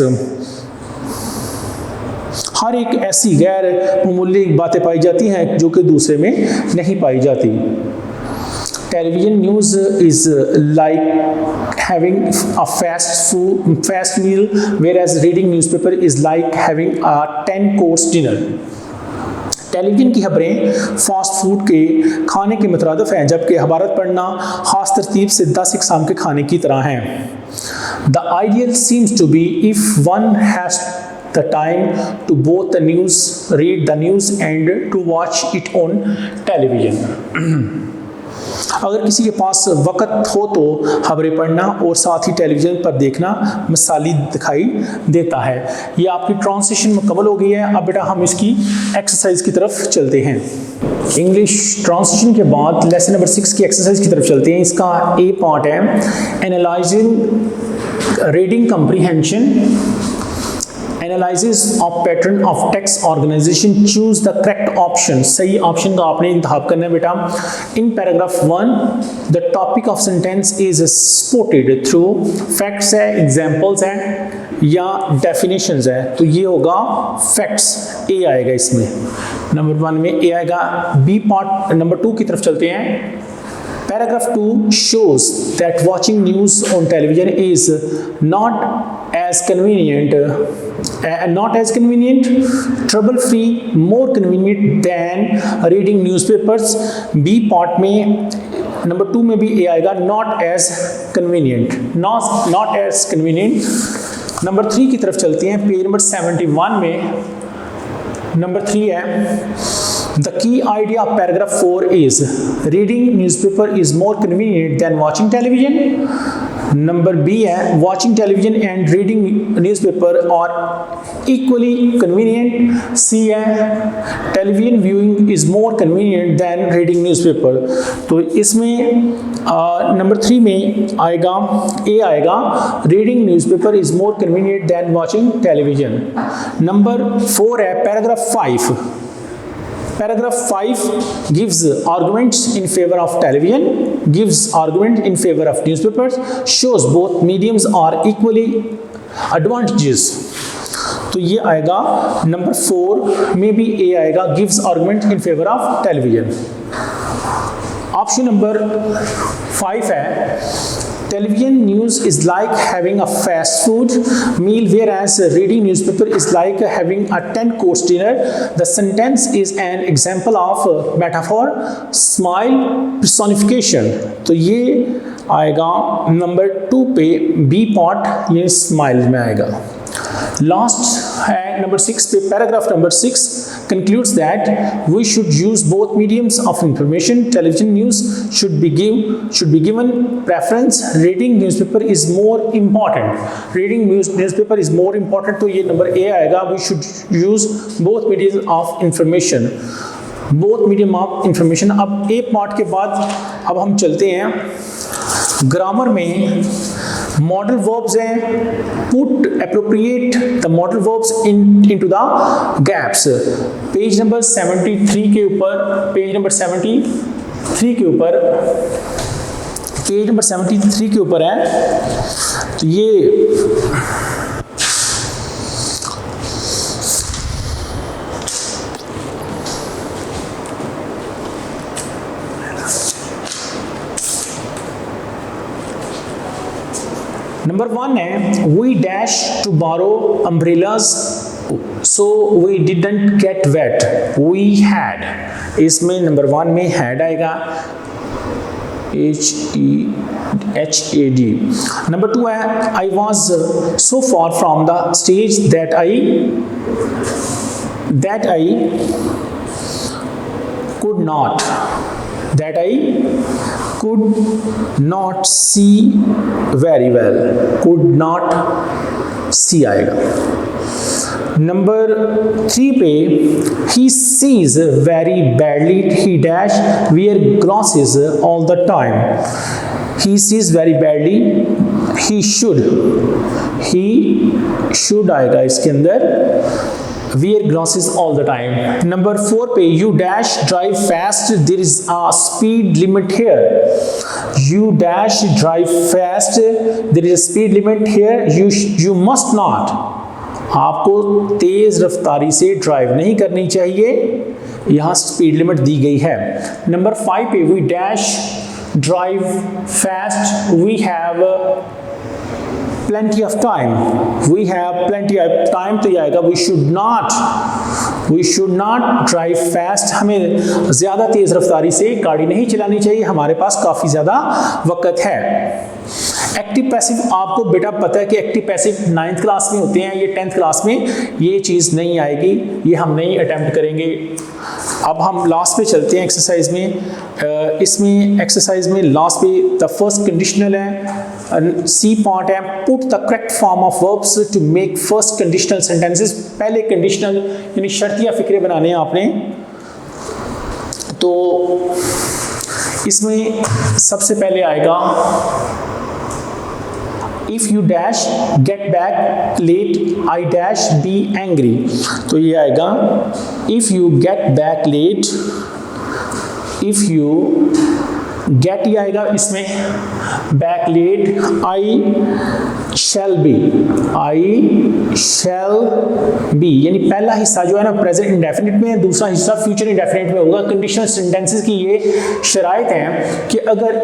हर एक ऐसी गैर मामूली बातें पाई जाती हैं जो कि दूसरे में नहीं पाई जाती। Television news is like having a fast meal, whereas reading newspaper is like having a 10-course dinner. Television की खबरें फास्ट फूड के खाने के मुतरादिफ हैं जबकि अखबार पढ़ना ख़ास तरतीब से 10 इक़साम के खाने की तरह हैं। The ideal seems to be if one has the time to both read the news and to watch it on television. अगर किसी के पास वक़्त हो तो खबरें पढ़ना और साथ ही टेलीविज़न पर देखना मिसाली दिखाई देता है। ये आपकी ट्रांसलेशन मुकम्मल हो गई है। अब बेटा हम इसकी एक्सरसाइज की तरफ चलते हैं। इंग्लिश ट्रांसलेशन के बाद लेसन नंबर 6 की एक्सरसाइज की तरफ चलते हैं। इसका ए पार्ट है analysing reading comprehension, analysis of pattern of text organisation, choose the correct option. सही ऑप्शन का आपने इंतखाब करना है बेटा। In paragraph 1 the topic of sentence is supported through facts है, एग्जाम्पल्स हैं या डेफिनेशंस है, तो ये होगा फैक्ट्स, ए आएगा इसमें। नंबर 1 में ए आएगा। बी पार्ट नंबर 2 की तरफ चलते हैं। Paragraph 2 shows that watching news on television is not as convenient, trouble-free, more convenient than reading newspapers. B part में नंबर 2 में भी ए आएगा, not as convenient. नंबर 3 की तरफ चलते हैं। पेज नंबर 71 में नंबर 3 है। The key idea of paragraph 4 is reading newspaper is more convenient than watching television. Number B है watching television and reading newspaper are equally convenient. C है television viewing is more convenient than reading newspaper. तो इसमें number 3 में आएगा, ए आएगा, reading newspaper is more convenient than watching television. Number 4 है paragraph 5. Paragraph 5 gives arguments in favor of television, gives argument in favor of newspapers, shows both mediums are equally advantages. तो ये आएगा number 4 में भी ए आएगा, gives argument in favor of television. Option number 5 है television news is like having a fast food meal whereas reading newspaper is like having a 10-course dinner. The sentence is an example of metaphor smile personification. तो ये आएगा number 2 पे B part, ये smile में आएगा. Last है number 6 पे paragraph number 6 concludes that we should use both mediums of information. Television news should be given preference. Reading newspaper is more important. Reading newspaper is more important. तो ये number A आएगा. We should use both mediums of information. Both medium of information. अब ए part के बाद अब हम चलते हैं ग्रामर में. मॉडल वर्ब्स हैं. Put appropriate the modal verbs into the gaps. Page number 73 के ऊपर, पेज नंबर 73 के ऊपर, पेज नंबर 73 के ऊपर है. तो ये नंबर 1 है we dash to borrow umbrellas so we didn't get wet. We had, इसमें नंबर 1 में had आएगा, HEHAD. नंबर 2 है I was so far from the stage that I could not see very well. Could not see आएगा. Number 3 पे he sees very badly. He dash wear glasses all the time. He sees very badly. He should आएगा इसके अंदर. Wear glasses all the time. Number 4 पे you dash drive fast. There is a speed limit here. You dash drive fast. There is a speed limit here. You must not. आपको तेज रफ्तारी से drive नहीं करनी चाहिए. यहाँ स्पीड लिमिट दी गई है. Number 5 पे we dash drive fast. We have plenty of time. We have plenty of time. तो ये आएगा we should not drive fast. हमें ज़्यादा तेज़ रफ्तारी से गाड़ी नहीं चलानी चाहिए, हमारे पास काफ़ी ज़्यादा वक्त है. एक्टिव पैसिव आपको बेटा पता है कि एक्टिव पैसिव 9th क्लास में होते हैं, ये 10th क्लास में ये चीज़ नहीं आएगी, ये हम नहीं अटेम्प्ट करेंगे. अब हम लास्ट पे चलते हैं एक्सरसाइज में. इसमें एक्सरसाइज में लास्ट पे द फर्स्ट कंडीशनल है, सी पार्ट है, put the correct form of verbs to make first conditional sentences. पहले कंडीशनल यानी शर्तिया फिक्रे बनाने हैं आपने. तो इसमें सबसे पहले आएगा if you dash get back late I dash be angry. तो ये आएगा if you get back late, if you get ये आएगा इसमें back late I shall be यानी पहला हिस्सा जो है ना प्रेजेंट इंडेफिनिट में है, दूसरा हिस्सा फ्यूचर इंडेफिनिट में होगा. कंडीशनल सेंटेंसेस की ये शराइत है कि अगर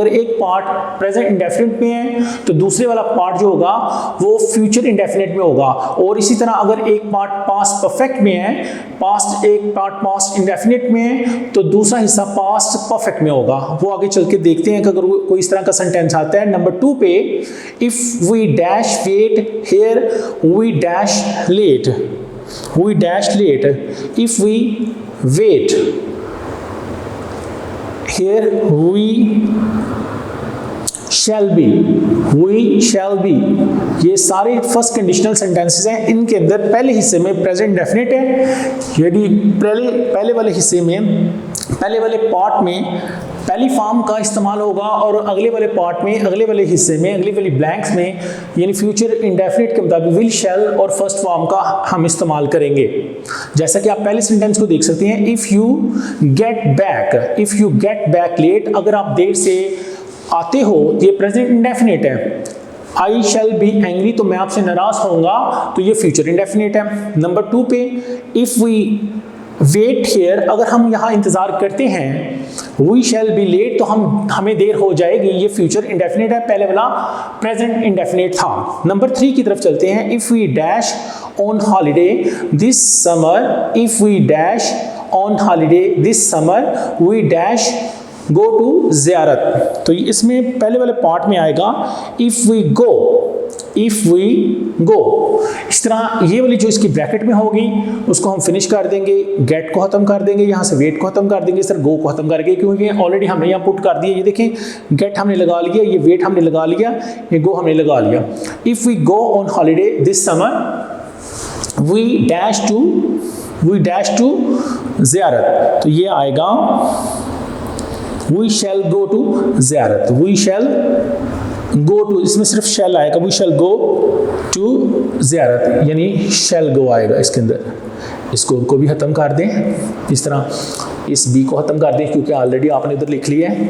एक पार्ट प्रेजेंट इंडेफिनिट में है तो दूसरे वाला पार्ट जो होगा वो फ्यूचर इंडेफिनिट में होगा. और इसी तरह अगर एक पार्ट पास्ट परफेक्ट में है, एक पार्ट पास्ट इंडेफिनिट में है तो दूसरा हिस्सा पास्ट परफेक्ट में होगा. वो आगे चल के देखते हैं कि अगर कोई इस तरह का सेंटेंस आता है. नंबर 2 पे if we dash wait here we dash late. If we wait here we shall be. ये सारे फर्स्ट कंडीशनल सेंटेंसेस हैं. इनके अंदर पहले हिस्से में प्रेजेंट डेफिनेट है, यदि पहले वाले हिस्से में, पहले वाले पार्ट में पहली फॉर्म का इस्तेमाल होगा और अगले वाले पार्ट में, अगले वाले हिस्से में, अगले वाली ब्लैंक्स में यानी फ्यूचर इंडेफिनिट के मुताबिक विल, शैल और फर्स्ट फॉर्म का हम इस्तेमाल करेंगे. जैसा कि आप पहले सेंटेंस को देख सकते हैं, if you get back late, अगर आप देर से आते हो, ये प्रेजेंट इंडेफिनिट है. आई शैल बी एंग्री, तो मैं आपसे नाराज होऊंगा, तो ये फ्यूचर इंडेफिनिट है. नंबर 2 पे इफ़ वी वेट हियर, अगर हम यहाँ इंतज़ार करते हैं वी शैल बी लेट, तो हमें देर हो जाएगी, ये फ्यूचर इंडेफिनिट है, पहले वाला प्रेजेंट इंडेफिनिट था। नंबर 3 की तरफ चलते हैं। If we dash on holiday this summer, if we dash on holiday this summer we dash go to Ziarat. तो इसमें पहले वाले पार्ट में आएगा if we go, if we go. इस तरह ये वाली जो इसकी ब्रैकेट में होगी उसको हम फिनिश कर देंगे, गेट को खत्म कर देंगे, यहाँ से वेट को खत्म कर देंगे, इस तरह गो को खत्म करके, क्योंकि ऑलरेडी हमने यहाँ पुट कर दिया। ये देखें, गेट हमने लगा लिया, ये वेट हमने लगा लिया, ये गो हमने लगा लिया। If we go on holiday this summer we dash to Ziarat, तो ये आएगा we shall go to Ziarat, we shall go to, इसमें सिर्फ शैल आएगा, वी शैल गो टू ज़ियारत, यानी शैल गो आएगा इसके अंदर। इसको को भी ख़त्म कर दें, इस तरह इस बी को ख़त्म कर दें क्योंकि ऑलरेडी आपने उधर लिख लिया है।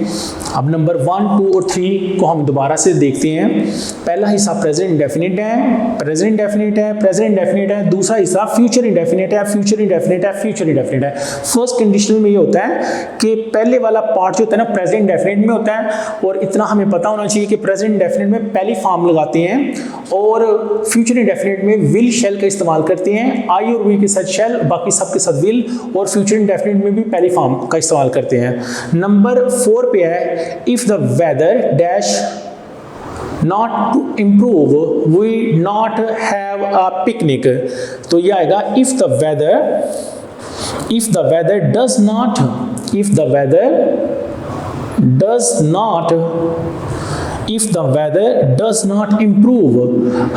अब नंबर 1, 2 और 3 को हम दोबारा से देखते हैं। पहला हिस्सा प्रेजेंट इंडेफिनिट है, प्रेजेंट इंडेफिनिट है, प्रेजेंट इंडेफिनिट है। दूसरा हिस्सा फ्यूचर इंडेफिनिट है, फ्यूचर इंडेफिनिट है, फ्यूचर इंडेफिनिट है। फर्स्ट कंडीशनल में ये होता है कि पहले वाला पार्ट जो होता है ना प्रेजेंट इंडेफिनिट में होता है, और इतना हमें पता होना चाहिए कि प्रेजेंट इंडेफिनिट में पहली फॉर्म लगाते हैं और फ्यूचर इंडेफिनिट में विल शैल का इस्तेमाल करते हैं। आई और वी के साथ शैल, बाकी सबके साथ विल, और फ्यूचर इंडेफिनिट में भी पहली फॉर्म का इस्तेमाल करते हैं। नंबर 4 पे है if the weather dash not to improve we not have a picnic, तो ये आएगा if the weather does not improve,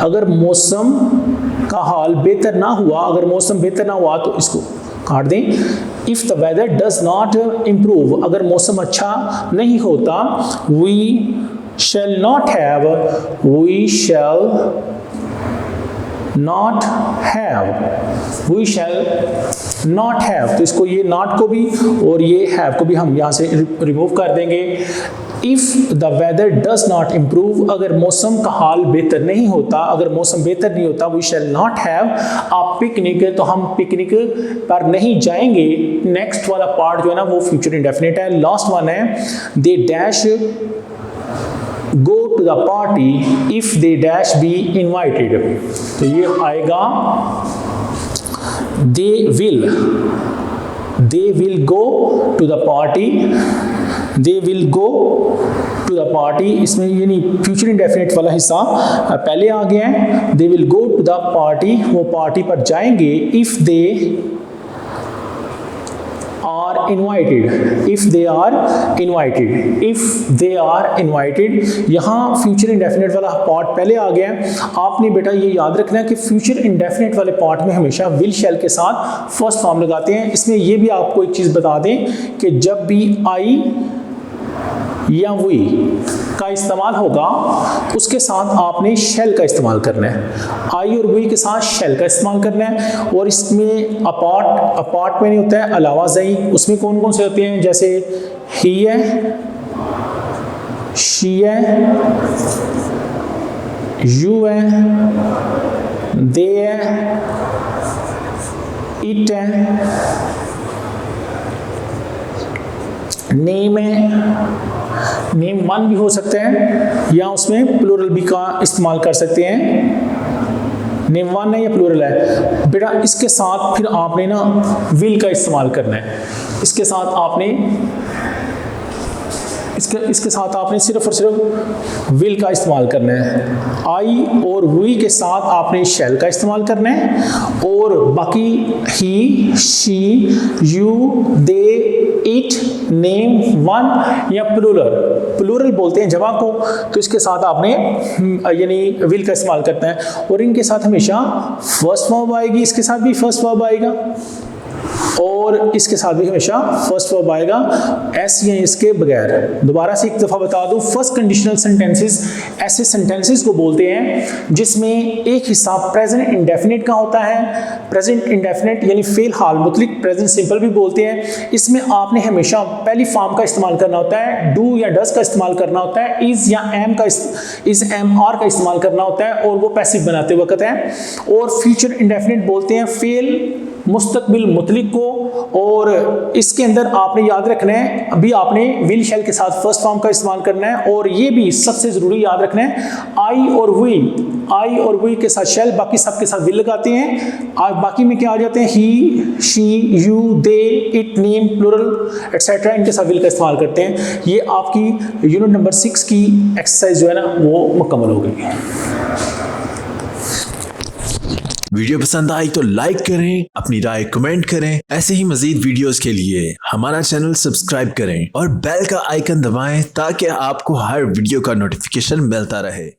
अगर मौसम का हाल बेहतर ना हुआ, अगर मौसम बेहतर ना हुआ तो इसको काट दें। If the weather does not improve, अगर मौसम अच्छा नहीं होता, वी शैल नॉट हैव, तो इसको ये नॉट को भी और ये हैव को भी हम यहाँ से रिमूव कर देंगे। If the weather does not improve, अगर मौसम का हाल बेहतर नहीं होता, अगर मौसम बेहतर नहीं होता, we shall not have a picnic, तो हम पिकनिक पर नहीं जाएंगे। नेक्स्ट वाला पार्ट जो है ना वो फ्यूचर इंडेफिनिट है। लास्ट वन है they dash go to the party if they dash be invited, तो ये आएगा they will go to the party, इसमें ये नहीं फ्यूचर इंडेफिनिट वाला हिस्सा पहले आ गया है। they will go to the party, वो पार्टी पर जाएंगे। if they are invited, यहाँ फ्यूचर इंडेफिनिट वाला पार्ट पहले आ गया है। आपने बेटा ये याद रखना है कि फ्यूचर इंडेफिनिट वाले पार्ट में हमेशा विल शैल के साथ फर्स्ट फॉर्म लगाते हैं। इसमें ये भी आपको एक चीज़ बता दें कि जब भी आई या वी का इस्तेमाल होगा उसके साथ आपने शैल का इस्तेमाल करना है। आई और वी के साथ शैल का इस्तेमाल करना है। और इसमें अपार्ट में नहीं होता है, अलावा ज़ई, उसमें कौन कौन से होते हैं, जैसे ही है, शी है, यू है, दे है, इट है, नेम है, नेम वन भी हो सकते हैं या उसमें प्लूरल भी का इस्तेमाल कर सकते हैं। नेम वन है या प्लूरल है बेटा, इसके साथ फिर आपने ना विल का इस्तेमाल करना है। इसके साथ आपने सिर्फ और सिर्फ विल का इस्तेमाल करना है। आई और वी के साथ आपने शैल का इस्तेमाल करना है, और बाकी he, she, you, they, it, name one या प्लूरल बोलते हैं जमा को, तो इसके साथ आपने यानी विल का इस्तेमाल करना है। और इनके साथ हमेशा फर्स्ट वर्ब आएगी, इसके साथ भी फर्स्ट वर्ब आएगा और इसके साथ भी हमेशा फर्स्ट वर्ब आएगा, एस या इसके बगैर। दोबारा से एक दफ़ा बता दूं, फर्स्ट कंडीशनल सेंटेंसेस ऐसे सेंटेंसेस को बोलते हैं जिसमें एक हिस्सा प्रेजेंट इंडेफिनिट का होता है। प्रेजेंट इंडेफिनिट यानी फेल हाल मुतलिक, प्रेजेंट सिंपल भी बोलते हैं। इसमें आपने हमेशा पहली फॉर्म का इस्तेमाल करना होता है, डू या डज का इस्तेमाल करना होता है, इज या एम आर का इस्तेमाल करना होता है, और वो पैसिव बनाते वक्त है। और फ्यूचर इंडेफिनिट बोलते हैं फेल मुस्तकबिल मुतलिक को, और इसके अंदर आपने याद रखना है, अभी आपने विल शैल के साथ फर्स्ट फॉर्म का इस्तेमाल करना है, और ये भी सबसे ज़रूरी याद रखना है, आई और वी के साथ शैल, बाकी सब के साथ विल लगाते हैं। बाकी में क्या आ जाते हैं, he, she, you, they, it, name, plural etcetera, इनके साथ विल का इस्तेमाल करते हैं। ये आपकी यूनिट नंबर 6 की एक्सरसाइज जो है ना वो मुकम्मल हो गई है। वीडियो पसंद आई तो लाइक करें, अपनी राय कमेंट करें। ऐसे ही मजीद वीडियोस के लिए हमारा चैनल सब्सक्राइब करें और बेल का आइकन दबाएं ताकि आपको हर वीडियो का नोटिफिकेशन मिलता रहे।